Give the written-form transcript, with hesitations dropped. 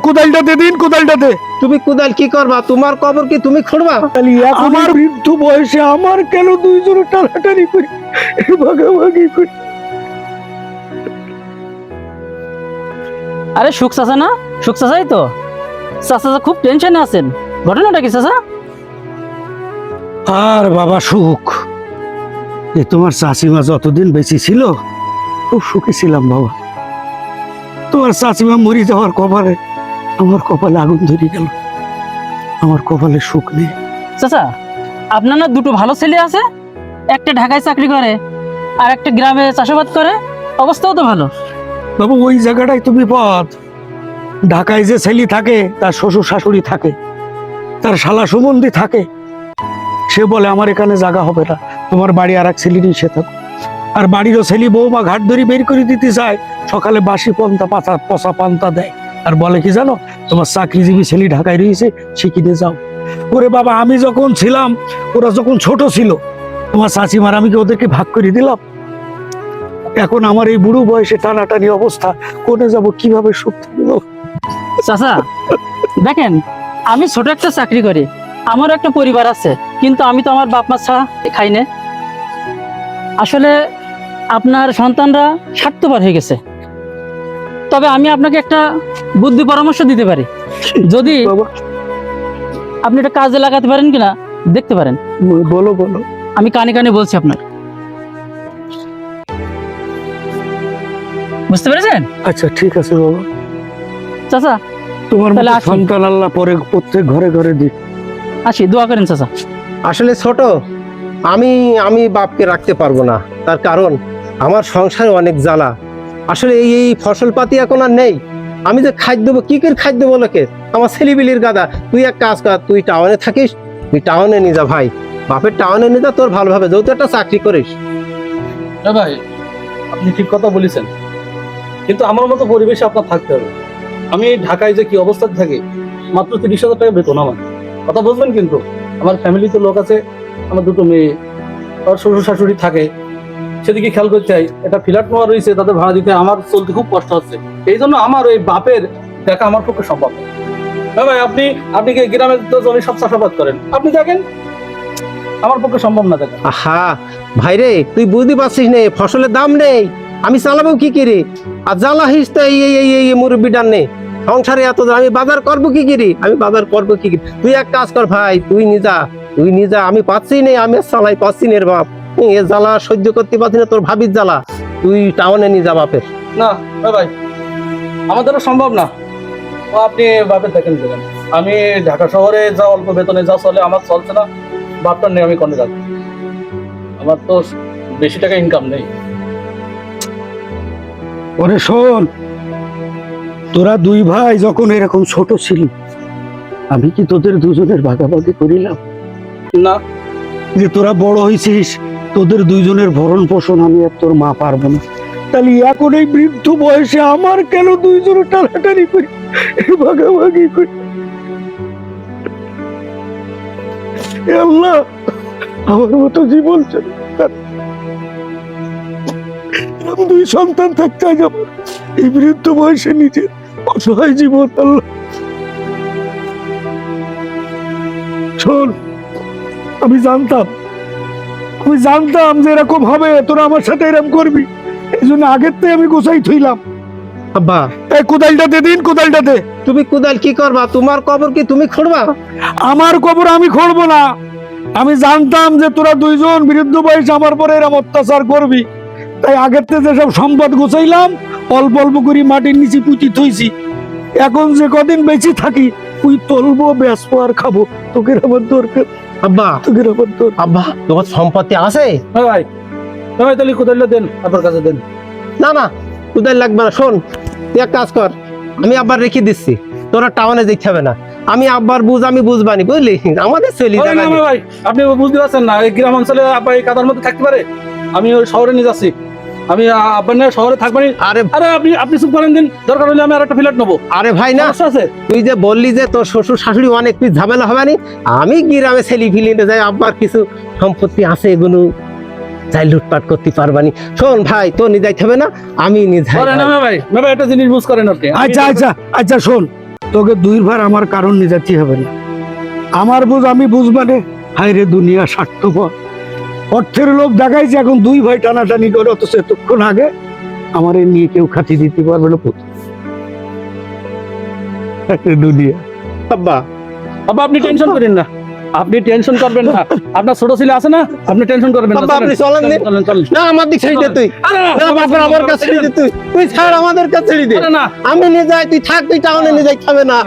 কোদালটা দে দিন, কোদালটা দে। তুমি কোদাল কি করবা? তোমার কবর কি তুমি খুঁড়বা? আমার বৃদ্ধ বয়সে আমার কেন দুইজন টানাটানি করি, ভাগাভাগি করি? আরে সুখ চাচা না? সুখ চাচাই তো। চাচা খুব টেনশনে আছেন, ঘটনাটা কি চাচা? আর বাবা সুখ, এ তোমার চাচিমা যতদিন বেঁচে ছিল খুব সুখী ছিলাম বাবা। তোমার চাচিমা মরে যাওয়ার কপালে আমার কপালে আগুন ধরে গেল, আমার কপালে সুখ নেই। চাচা আপনার না দুটো ভালো ছেলে আছে, একটা ঢাকায় চাকরি করে আর একটা গ্রামে চাষাবাদ করে, অবস্থাও তো ভালো। বাবু ওই জায়গাটাই তুমি পথ। ঢাকায় যে ছেলে থাকে তার শ্বশুর শাশুড়ি থাকে, তার শালা সুমন্দি থাকে, সে বলে আমার এখানে জায়গা হবে না, তোমার বাড়ি আর এক ছেলে নিয়ে সে থাকো। আর বাড়িরও ছেলে বৌমা ঘাট ধরে বের করে দিতে চায়, সকালে বাসি পন্থা পাতা পচা পান্তা দেয় আর বলে কি জানো, তোমার চাকরিজীবী ছেলে ঢাকায় রয়েছে, শিখিতে যাও। ওরে বাবা, আমি যখন ছিলাম, ওরা যখন ছোট ছিল, তোমার চাচিমার আমি কি ওদেরকে ভাগ করে দিলাম? এখন আমার এই বুড়ো বয়সে টানাটানি অবস্থা, কোনে যাব, কিভাবে সুখ থাকবো? চাচা দেখেন, আমি ছোট একটা চাকরি করি, আমারও একটা পরিবার আছে, কিন্তু আমি তো আমার বাপ মা ছাড়া খাই না। আসলে আপনার সন্তানরা স্বার্থপর হয়ে গেছে। তবে আমি আপনাকে একটা বুদ্ধি পরামর্শ দিতে পারি, যদি বাবা আপনি এটা কাজে লাগাতে পারেন কিনা দেখতে পারেন। বলো বলো। আমি কানে কানে বলছি আপনার, বুঝতে পেরেছেন? আচ্ছা ঠিক আছে বাবা, চাচা তোমার তাহলে মতো আসুন। সন্তান আল্লাহ পরে প্রত্যেক ঘরে ঘরে দিক। আসি, দোয়া করেন চাচা। আসলে ছোট, আমি বাপকে রাখতে পারবো না, তার কারণ আমার সংসারে অনেক জ্বালা। আসলে এই ফসলপাতি এখন আর নেই। আমি যে খাদ্য দেবো, কি করে খাদ্য দেবো লোকে? আমার ছেলেবিলির গাদা। তুই এক কাজ কর, তুই টাউনে থাকিস, তুই টাউনে নিয়ে যা ভাই, বাপের টাউনে নিয়ে যা, তোর ভালোভাবে, যেহেতু একটা চাকরি করিস। হ্যাঁ ভাই, আপনি ঠিক কথা বলেছেন, কিন্তু আমার মতো পরিবেশে আপনার থাকতে হবে। আমি ঢাকায় যে কি অবস্থাতে থাকি, মাত্র 30,000 টাকা বেতন আমার। কথা বুঝবেন? কিন্তু আমার ফ্যামিলিতে লোক আছে, আমার দুটো মেয়ে, আর শ্বশুর শাশুড়ি থাকে, সেদিকে খেয়াল করতে চাই। একটা ফ্ল্যাট নেওয়া রয়েছে, তাদের ভাড়া দিতে আমার চলতে খুব কষ্ট হচ্ছে। এই জন্য আমার ওই বাপের দেখা আমার পক্ষে সম্ভব না। হ্যাঁ ভাই, আপনি কি গ্রামের তো জমি সব চাষাবাদ করেন, আপনি দেখেন, আমার পক্ষে সম্ভব না দেখা। আহা ভাই রে, তুই বুঝতে পারছিস না, ফসলের দাম নেই, আমি চালাবো কি করে? আর জ্বালা হিস তো এই মুরব্বিটার নেই, সংসারে এত দাম, আমি বাজার করবো কি করে? আমি বাজার করবো কি করে? তুই এক কাজ কর ভাই, তুই নিজা, আমি পাচ্ছি না, আমি আর চালাই পাচ্ছি না রে বাপ, এ জ্বালা সহ্য করতে পারছি না, তোর ভাবির জ্বালা। তুই টাউনে নিয়ে যা বাপের। না ভাই, আমার দ্বারা সম্ভব না। ও আপনি বাপের দেখেন দেখেন, আমি ঢাকা শহরে যা অল্প বেতনে যা চলে, আমার চলছে না। বাপটার নেই, আমি কোনে যাবো? আমার তো বেশি টাকা ইনকাম নেই। ওরে শোন, তোরা দুই ভাই যখন এরকম ছোট ছিলি, আমি কি তোদের দুজনের ভাগাভাগি করিলাম? না, যে তোরা বড় হয়েছিস, তোদের দুইজনের ভরণ পোষণ আমি আর তোর মা পারবো না, তাহলে এখন এই বৃদ্ধ বয়সে আমার কেন দুইজন টানাটানি করি, ভাগাভাগি করি? হে আল্লাহ, আমার মতো জীবন চাই। দুই সন্তান থাকতে আজ আমার এই বৃদ্ধ বয়সে নিজের অসহায় জীবন। আল্লাহ শোন, আমি জানতাম যে এরকম হবে, তোরা আমার সাথে এরকম করবি, এই জন্য আগের থেকে আমি গোছাই থইলাম। আব্বা, এই কোদালটা দে দিন, কোদালটা দে। তুমি কোদাল কি করবা? তোমার কবর কি তুমি খুঁড়বা? আমার কবর আমি খুঁড়বো না। আমি জানতাম যে তোরা দুইজন বৃদ্ধ বয়সে আমার পরে এরকম অত্যাচার করবি, তাই আগের থেকে যেসব সম্পদ গোছাইলাম, অল্প অল্প করে মাটির নিচে পুঁতি থইছি। এখন যে কদিন বেঁচে থাকি, ওই তলবো, বেচবো আর খাবো। তোকে আমার দরকার, আব্বা, তোকে আমার দরকার। আব্বা, তোমার সম্পত্তি আছে? হ্যাঁ ভাই, হ্যাঁ ভাই, তাহলে কোথায় দেন, আপনার কাছে দেন। না কোদাল লাগবে না। শোন, তুই এক কাজ কর, আমি আব্বার রেখে দিচ্ছি, তোরা টাউনে যেতে হবে না। আমি আব্বার আমি বুঝবানি, বুঝলি? আমাদের চলি আরে না ভাই, আপনি বুঝতে পারছেন না, এই গ্রাম অঞ্চলে আব্বা এই কাদার মধ্যে থাকতে পারে? আমি ওই শহরে নিয়ে যাচ্ছি, আমি আব্বার নিয়ে শহরে থাকবানি। আরে আরে আপনি চুপ করেন দিন, দরকার হলে আমি আর একটা ফ্ল্যাট নেবো। আরে ভাই না, সমস্যা আছে? তুই যে বললি যে তোর শ্বশুর শাশুড়ি অনেক কিছু ঝামেলা হবে না, আমি গ্রামে ছেলে ফিলিয়ে যাই, আব্বার কিছু সম্পত্তি আছে, এগুলো যাই লুটপাট করতে পারবানি। শোন ভাই, তো নিয়ে যাইতে হবে না, আমি নিয়ে যাই। আরে না ভাই, একটা জিনিস বুঝ করেন আপনি। আচ্ছা শোন, তোকে দুইবার আমার কারণ নিজাতি হবে না। আমার বুঝ আমি বুঝবানে, হায় রে দুনিয়া স্বার্থপর, অর্থের লোভ দেখাইছে, এখন দুই ভাই টানাটানি করে, অথচ এতক্ষণ আগে আমার এই নিয়ে কেউ খাতি দিতে পারবে না পুত্র। দুনিয়া। আব্বা আব্বা আপনি টেনশন করেন না, আপনি টেনশন করবেন না, আপনার ছোট ছেলে আছে না, আপনি টেনশন করবেন না। আব্বা, আপনি চলেন নি? চলেন, চলেন। না আমার দিক ছেড়ে দে তুই, আরে না, না বাবা আমার কাছে ছেড়ে দে তুই, তুই ছাড় আমাদের কাছে ছেড়ে দে। আরে না, আমি নিয়ে যাই, তুই থাক, তুই টাউনে নিয়ে যাই, খাবে না।